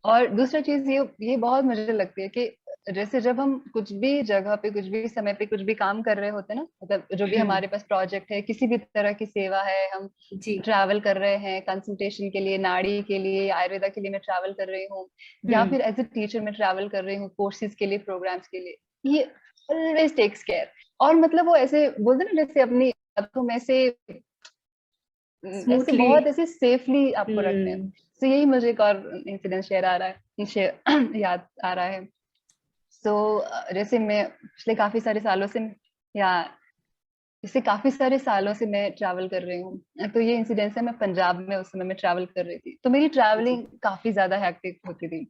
और दूसरा चीज ये बहुत मुझे लगती है कि जैसे जब हम कुछ भी जगह पे, कुछ भी समय पे, कुछ भी काम कर रहे होते हैं ना, मतलब जो भी हम्म। हमारे पास प्रोजेक्ट है, किसी भी तरह की सेवा है, हम जी। ट्रैवल कर रहे हैं कंसल्टेशन के लिए, नाड़ी के लिए, आयुर्वेदा के लिए मैं ट्रैवल कर रही हूँ, या हम्म। फिर एज ए टीचर मैं ट्रैवल कर रही हूँ कोर्सेज के लिए, प्रोग्राम्स के लिए, ये ऑलवेज टेक्स केयर। और मतलब वो ऐसे बोलते हैं ना, जैसे अपनी हाथों में से ऐसे स्मूथली। बहुत ऐसे सेफली आपको रखते हैं। हम्म। तो यही मुझे एक और इंसिडेंट शेयर आ रहा है, शेयर याद आ रहा है। सो जैसे मैं पिछले काफी सारे सालों से, या जैसे काफी सारे सालों से मैं ट्रैवल कर रही हूँ, तो ये इंसिडेंस है, मैं पंजाब में उस समय मैं ट्रैवल कर रही थी, तो मेरी जी। ट्रैवलिंग काफी ज्यादा हेक्टिक होती थी।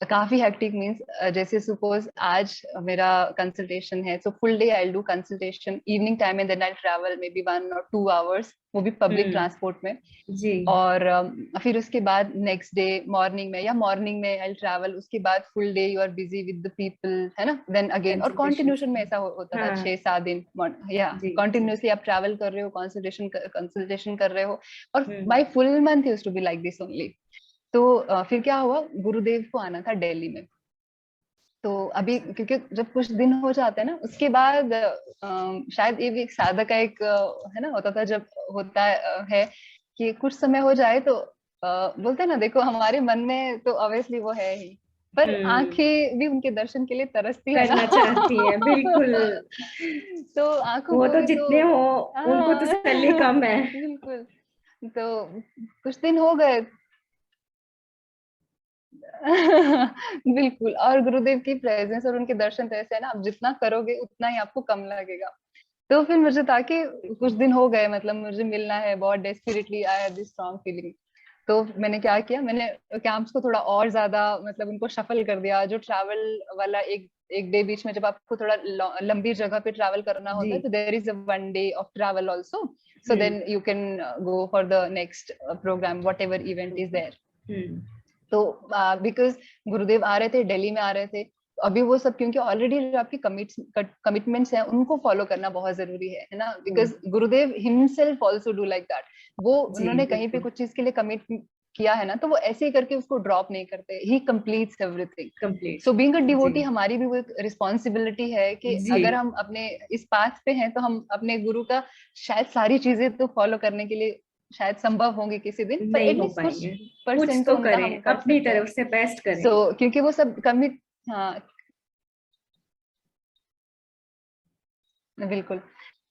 काफी हेक्टिक मींस, जैसे सपोज आज मेरा कंसल्टेशन है, so full day I do consultation, evening time में then I travel maybe 1 और 2 आवर्स, वो भी पब्लिक हम्म। ट्रांसपोर्ट में। जी। और फिर उसके बाद नेक्स्ट डे मॉर्निंग में, या मॉर्निंग में आई ट्रैवल, उसके बाद full day you are busy with the people, है ना, देन अगेन, और कंसल्टेशन। कॉन्टिन्यूशन में ऐसा होता था हाँ। 6-7 दिन, या जी। जी। कॉन्टिन्यूसली आप ट्रैवल कर रहे हो, कंसल्टेशन कर रहे हो, और hmm. My full month use to be like this only. तो फिर क्या हुआ, गुरुदेव को आना था दिल्ली में। तो अभी अच्छा। क्योंकि जब कुछ दिन हो जाते हैं ना, उसके बाद शायद ये भी एक साधक का एक है ना, होता था जब, होता है कि कुछ समय हो जाए तो बोलते हैं ना, देखो हमारे मन में तो ऑब्वियसली वो है ही, पर हम्म। आंखें भी उनके दर्शन के लिए तरसती है ना। करना चाहती हैं बिल्कुल। तो आंखों वो को तो भी तो, जितने हो उनको तो हाँ तसल्ली कम है। बिल्कुल। तो कुछ दिन हो गए। बिल्कुल, और गुरुदेव की प्रेजेंस और उनके दर्शन तो ऐसे है ना, आप जितना करोगे उतना ही आपको कम लगेगा। तो फिर मुझे था कि कुछ दिन हो गए, मतलब मुझे मिलना है बहुत desperately, I have this strong feeling. तो मैंने क्या किया, मैंने कैंप्स को थोड़ा और ज्यादा, मतलब उनको शफल कर दिया, जो ट्रैवल वाला एक एक डे बीच में जब आपको थोड़ा लंबी जगह पे ट्रैवल करना होता है, जी। तो there is a 1 day of travel also, so then you can go for the next program whatever event is there. तो बिकॉज गुरुदेव आ रहे थे, दिल्ली में आ रहे थे, तो अभी वो सब क्योंकि ऑलरेडी जो आपकी कमिटमेंट्स हैं उनको फॉलो करना बहुत जरूरी है ना, because Gurudev himself also do like that. वो जी, उन्होंने कहीं पे बिल्कुल। कुछ चीज के लिए कमिट किया है ना, तो वो ऐसे ही करके उसको ड्रॉप नहीं करते, he completes everything. Complete. So being a जी। डिवोटी हमारी भी वो एक रिस्पॉन्सिबिलिटी है कि जी। अगर हम अपने इस पाथ पे हैं तो हम अपने गुरु का शायद सारी चीजें तो फॉलो करने के लिए शायद संभव होंगे किसी दिन, पर नहीं हो एटलीस्ट कुछ पाएंगे, कुछ परसेंट तो तो उनका हम करें, कर अपनी सकते हैं। तरफ से बेस्ट करें। सो क्योंकि वो सब कमिट, हाँ बिल्कुल।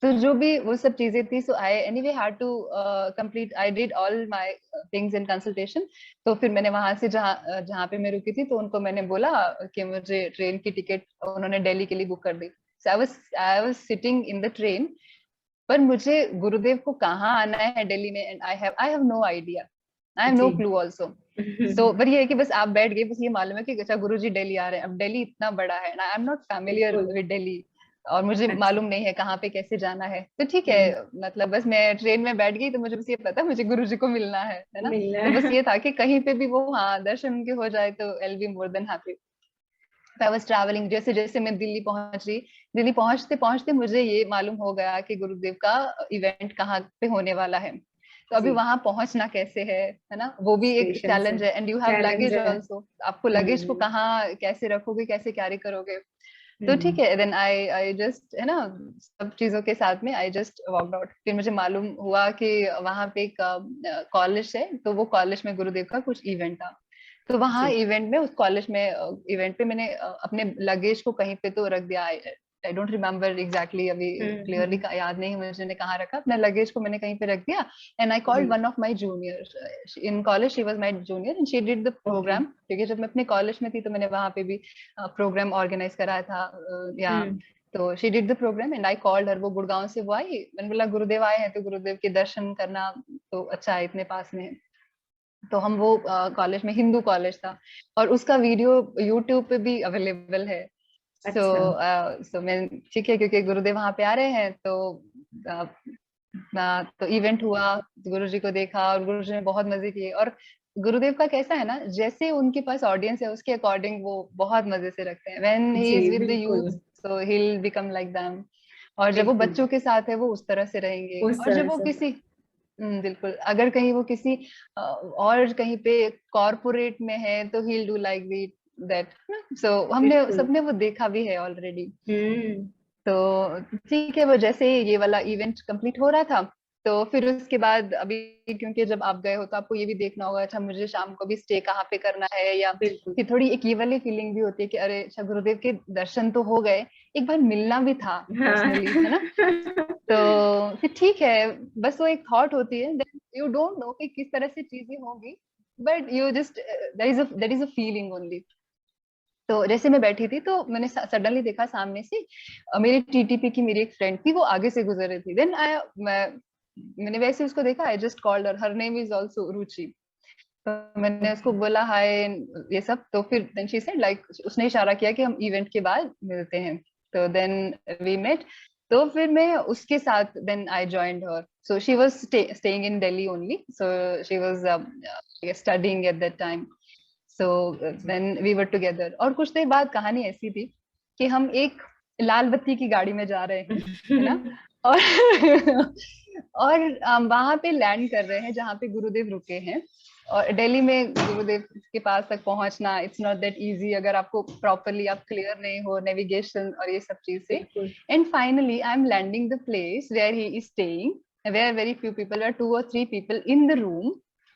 तो जो भी वो सब चीजें थी, so I anyway had to complete, I did all my things in consultation. तो फिर मैंने वहां से जहाँ जहाँ पे मैं रुकी थी, तो उनको मैंने बोला कि मुझे ट्रेन की टिकट उन्होंने दिल्ली के लिए बुक कर दी। So I was sitting in the train, पर मुझे गुरुदेव को कहाँ आना है दिल्ली में, and I have no idea, I have no जी। Clue also. सो पर ये है कि बस आप बैठ गए, बस ये मालूम है कि अच्छा गुरु जी दिल्ली आ रहे हैं। अब दिल्ली इतना बड़ा है, आई एम नॉट फैमिलियर बिल्कुल। विद दिल्ली, और मुझे अच्छा। मालूम नहीं है कहाँ पे कैसे जाना है। तो ठीक है, हम्म, मतलब बस मैं ट्रेन में बैठ गई, तो मुझे बस ये पता मुझे गुरु जी को मिलना है ना। मिलना तो बस है। ये था कि कहीं पे भी वो, हाँ, दर्शन उनके हो जाए तो I will be more than happy. I was travelling, जैसे जैसे मैं दिल्ली पहुंच रही, दिल्ली पहुंचते पहुंचते मुझे ये मालूम हो गया कि गुरुदेव का इवेंट कहाँ पे होने वाला है। तो अभी जी। वहां पहुंचना कैसे है ना, वो भी एक स्टेशन से चैलेंज है, and you have challenge luggage है। आल्सो, आपको लगेज को कहाँ कैसे रखोगे, कैसे कैरी करोगे। तो ठीक हम्म। है, देन आई जस्ट, है ना, सब चीजों के साथ में आई जस्ट वॉकड आउट। फिर मुझे मालूम हुआ कि वहां पे एक कॉलेज है, तो वो कॉलेज में गुरुदेव का कुछ इवेंट था। तो वहाँ जी। इवेंट में, उस कॉलेज में इवेंट पे मैंने अपने लगेज को कहीं पे तो रख दिया। आई डोंट रिमेम्बर एग्जैक्टली, अभी क्लियरली हम्म। याद नहीं मुझे ने कहाँ रखा, अपने लगेज को मैंने कहीं पे रख दिया। एंड आई जी। Called one of my junior in college, she was my junior and she did the okay. Program, क्योंकि जब मैं अपने कॉलेज में थी तो मैंने वहां पे भी प्रोग्राम ऑर्गेनाइज कराया था, या हम्म। तो she did the program and I called her. वो गुड़गांव से वो आई, मैंने बोला गुरुदेव आए हैं तो गुरुदेव के दर्शन करना तो अच्छा है, इतने पास में है। तो हम वो कॉलेज में, हिंदू कॉलेज था, और उसका वीडियो यूट्यूब पे भी अवेलेबल है। सो अच्छा। सो मैं, ठीक है, क्योंकि गुरुदेव वहां पे आ रहे हैं, तो uh, तो इवेंट हुआ, गुरु जी को देखा और गुरु जी ने बहुत मजे किए। और गुरुदेव का कैसा है ना, जैसे उनके पास ऑडियंस है उसके अकॉर्डिंग वो बहुत मजे से रखते हैं। व्हेन ही जी, इज विद द यूथ, बिल्कुल। So he will become like them. और जब वो बिल्कुल बच्चों के साथ है वो उस तरह से रहेंगे, उस और जब तरह वो से। किसी, बिल्कुल, अगर कहीं वो किसी और कहीं पे कॉर्पोरेट में है तो he will do like that. So हमने बिल्कुल। सबने वो देखा भी है ऑलरेडी। हम्म। तो ठीक है, वो जैसे ये वाला इवेंट कंप्लीट हो रहा था, तो फिर उसके बाद अभी, क्योंकि जब आप गए हो तो आपको ये भी देखना होगा, अच्छा मुझे शाम को भी स्टे कहाँ पे करना है, या बिल्कुल। फिर थोड़ी एक ये वाली फीलिंग भी होती है कि अरे अच्छा गुरुदेव के दर्शन तो हो गए, एक बार मिलना भी था हाँ। पर्सनली, है ना। तो फिर ठीक है, बस वो एक थॉट होती है, यू डोंट नो कि किस तरह से चीजें होंगी, but you just, that is a feeling only. तो जैसे मैं बैठी थी तो मैंने सडनली देखा सामने से मेरी टीटीपी की मेरी एक फ्रेंड थी, वो आगे से गुजर रही थी। देन मैंने वैसे उसको देखा, I just called her name is also Ruchi. तो मैंने उसको ओके। बोला हाय, ये सब। तो फिर देन शी सेड लाइक, उसने इशारा किया कि हम इवेंट के बाद मिलते हैं। तो देन वी मेट। तो फिर मैं उसके साथ, then I joined her. So she was staying in Delhi only, so she was studying at that time. So जी। देन वी वर टुगेदर, और कुछ देर बाद कहानी ऐसी थी कि हम एक लाल बत्ती की गाड़ी में जा रहे हैं, है ना। और और वहां पे लैंड कर रहे हैं जहाँ पे गुरुदेव रुके हैं। और दिल्ली में गुरुदेव के पास तक पहुंचना, इट्स नॉट दैट इजी अगर आपको प्रॉपरली, आप क्लियर नहीं हो नेविगेशन और ये सब चीज से। बिल्कुल। And finally I am landing the place where he is staying, where very few people, where 2 or 3 people in the room,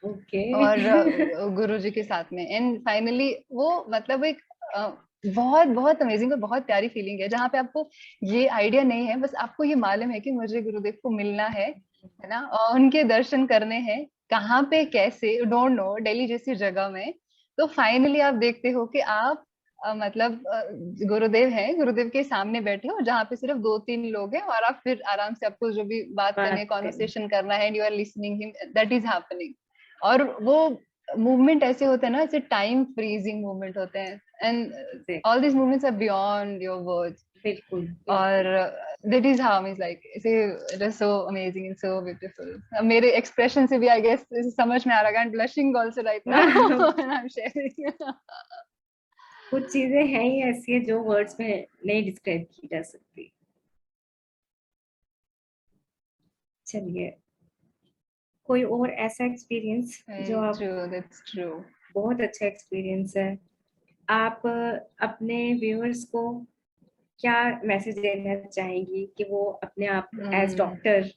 okay. और गुरुजी के साथ में। एंड फाइनली वो, मतलब एक बहुत बहुत अमेजिंग और बहुत प्यारी फीलिंग है, जहाँ पे आपको ये आइडिया नहीं है, बस आपको ये मालूम है कि मुझे गुरुदेव को मिलना है ना, और उनके दर्शन करने हैं। कहाँ पे, कैसे, डोंट नो, दिल्ली जैसी जगह में। तो फाइनली आप देखते हो कि आप मतलब गुरुदेव हैं, गुरुदेव के सामने बैठे हो जहाँ पे सिर्फ 2-3 लोग हैं, और आप फिर आराम से, आपको जो भी बात करनी है, बात करें। कॉन्वर्सेशन करना है, and you are listening him, that is happening. और वो मूवमेंट ऐसे होते हैं ना, ऐसे टाइम फ्रीजिंग मूवमेंट होते हैं, and all this movements are beyond your words. बिल्कुल और that is how means like it is so amazing and so beautiful. मेरे expression से भी I guess समझ में आ रहा है, I'm blushing also right now when I'm sharing. कुछ चीजें हैं ही ऐसी है जो वर्ड्स में नहीं डिस्क्राइब की जा सकती। चलिए, कोई और ऐसा एक्सपीरियंस जो आप, True, that's true. बहुत अच्छा एक्सपीरियंस है, आप अपने व्यूअर्स को क्या मैसेज देना चाहेंगी कि वो अपने आप एज डॉक्टर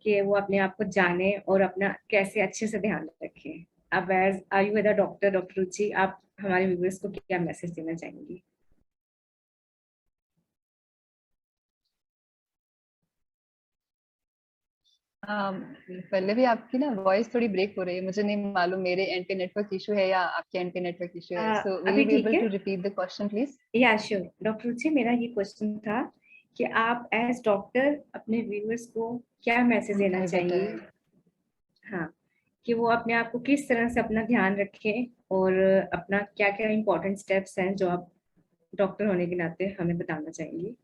कि वो अपने आप को जाने और अपना कैसे अच्छे से ध्यान रखें? अब एज आयुर्वेदा डॉक्टर, डॉक्टर रुचि, आप हमारे व्यूअर्स को क्या मैसेज देना चाहेंगी? पहले भी आपकी ना वॉइस थोड़ी ब्रेक हो रही है, मुझे नहीं मालूम मेरे एंड पे नेटवर्क इशू है या आपके एंड पे नेटवर्क इशू है, सो विल अभी यू बी ठीक एबल है? To repeat the question please? Yeah sure doctor Ruchi, मेरा ये क्वेश्चन था कि आप एज डॉक्टर अपने व्यूअर्स को क्या मैसेज देना चाहेंगी? हाँ, कि वो अपने आप को किस तरह से अपना ध्यान रखें और अपना क्या क्या इम्पोर्टेंट स्टेप्स हैं जो आप डॉक्टर होने के नाते हमें बताना चाहेंगी?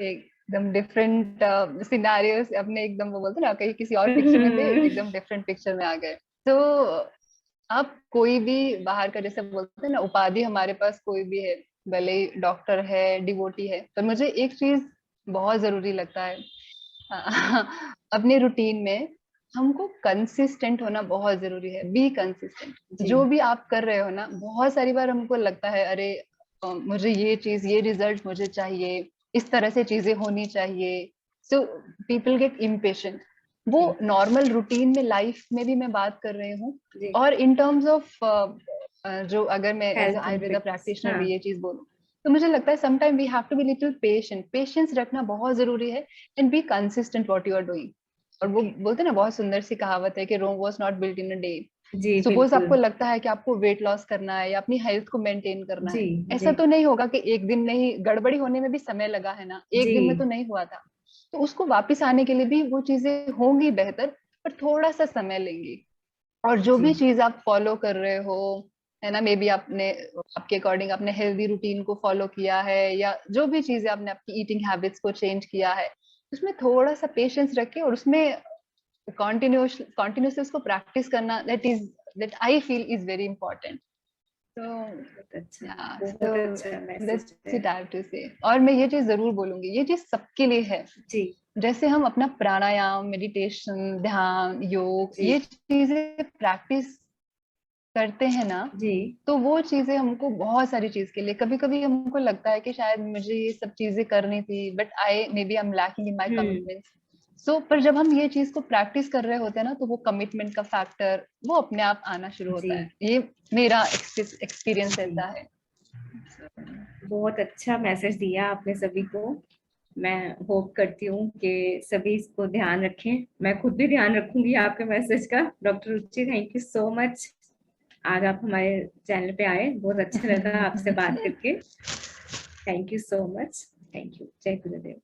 एकदम डिफरेंट सिनारियोस अपने, एकदम वो बोलते हैं ना कहीं किसी और पिक्चर में थे, एकदम डिफरेंट पिक्चर में आ गए। तो आप कोई भी बाहर का, जैसे बोलते हैं ना उपाधि हमारे पास कोई भी है, भले ही डॉक्टर है, डिवोटी है, पर मुझे एक चीज बहुत जरूरी लगता है अपने रूटीन में हमको कंसिस्टेंट होना बहुत जरूरी है। बी कंसिस्टेंट, जो भी आप कर रहे हो ना, बहुत सारी बार हमको लगता है अरे मुझे ये चीज, ये रिजल्ट मुझे चाहिए, इस तरह से चीजें होनी चाहिए, सो पीपल गेट इम्पेशेंट। वो नॉर्मल रूटीन में, लाइफ में भी मैं बात कर रही हूँ, और इन टर्म्स ऑफ जो अगर मैं एज ए आयुर्वेदा प्रैक्टिशनर भी ये चीज बोलूं, तो मुझे लगता है sometime we have to be little patient. Patience रखना बहुत जरूरी है, and be consistent what you are doing. और वो बोलते हैं ना, बहुत सुंदर सी कहावत है कि Rome was not built in a day. Suppose आपको लगता है कि आपको वेट लॉस करना है या अपनी हेल्थ को मेंटेन करना है, ऐसा तो नहीं होगा कि एक दिन में ही, गड़बड़ी होने में भी समय लगा है ना, एक दिन में तो नहीं हुआ था। तो उसको वापस आने के लिए भी वो चीजें होंगी बेहतर, पर थोड़ा सा समय लेंगी। और जो भी चीज आप फॉलो कर रहे हो, है ना, मे बी आपने, आपके अकॉर्डिंग आपने हेल्दी रूटीन को फॉलो किया है, या जो भी चीजें आपने आपकी ईटिंग हैबिट्स को चेंज किया है, उसमें थोड़ा सा पेशेंस रखे, और उसमें कंटिन्यूसली उसको प्रैक्टिस करना, that I feel is very important. और मैं ये चीज जरूर बोलूंगी, ये चीज सबके लिए है जी। जैसे हम अपना प्राणायाम, मेडिटेशन, ध्यान, योग, ये चीजें प्रैक्टिस करते हैं ना जी, तो वो चीजें हमको बहुत सारी चीज के लिए, कभी कभी हमको लगता है कि शायद मुझे ये सब चीजें करनी थी, but maybe I am lacking in my commitments. So पर जब हम ये चीज को प्रैक्टिस कर रहे होते हैं ना, तो वो कमिटमेंट का फैक्टर वो अपने आप आना शुरू होता है। ये मेरा एक्सपीरियंस ऐसा है। बहुत अच्छा मैसेज दिया आपने सभी को। मैं होप करती हूँ कि सभी इसको ध्यान रखें। मैं खुद भी ध्यान रखूंगी आपके मैसेज का। Doctor Ruchi, thank you so much, आज आप हमारे चैनल पे आए, बहुत अच्छा लगा आपसे बात करके। Thank you so much. Thank you. जय गुरुदेव।